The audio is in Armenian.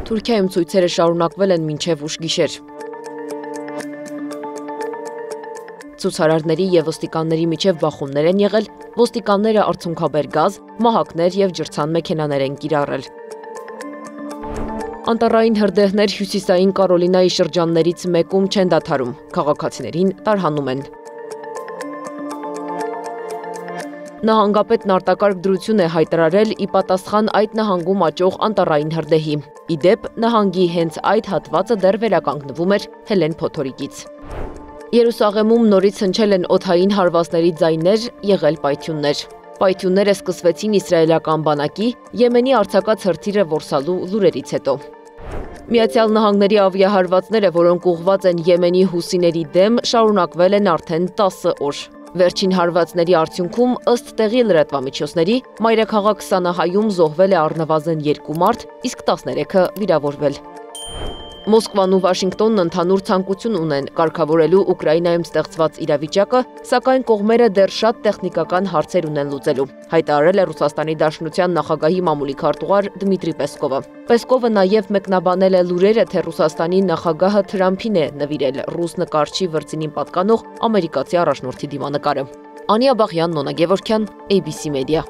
Թուրքիայում ցույցերը շարունակվել են մինչև ուշ գիշեր։ Ցուցարարների և ոստիկանների միջև բախումներ են եղել, ոստիկանները արցունքաբեր գազ, մահակներ և ջրցան մեքենաներ են կիրառել։ Անտառային հրդեհներ հյուսիսային Կարոլինայի շրջաններից մեկում չեն դադարում, քաղաքացիներին տարհանում են։ Նահանգապետն արտակարգ դրություն է հայտարարել ի պատասխան այդ նահանգում աճող անտառային հրդեհի։ Ի դեպ, նահանգի հենց այդ հատվածը դեռ վերականգնվում էր Հելեն Փոթորիկից։ Երուսաղեմում նորից հնչել են օդային հարվածների ձայներ, եղել պայթյուններ։ Պայթյունները սկսվեցին իսրայելական բանակի Եմենի արձակած հրթիռը որսալու լուրերից հետո։ Միացյալ Նահանգների ավիահարվածները, որոնք ուղղված են Եմենի հուսիների դեմ, շարունակվել են արդեն 10 օր։ Վերջին հարվածների արդյունքում, ըստ տեղի լրատվամիջոցների, մայրաքաղաք Սանահայում զոհվել է առնվազն 2 մարդ, իսկ 13-ը վիրավորվել։ Մոսկվան ու Վաշինգտոնն ընդհանուր ցանկություն ունեն կարգավորելու Ուկրաինայում ստեղծված իրավիճակը, սակայն կողմերը դեռ շատ տեխնիկական հարցեր ունեն լուծելու, հայտարարել է Ռուսաստանի Դաշնության նախագահի մամուլի քարտուղար Դմիտրի Պեսկովը։ Պեսկովը նաև մեկնաբանել է լուրերը, թե Ռուսաստանի նախագահը Թրամփին է նվիրել ռուս նկարչի վրձինին պատկանող ամերիկացի առաջնորդի դիմանկարը։ Անի Աբաղյան, Նոնա Գևորգյան, ABC Media։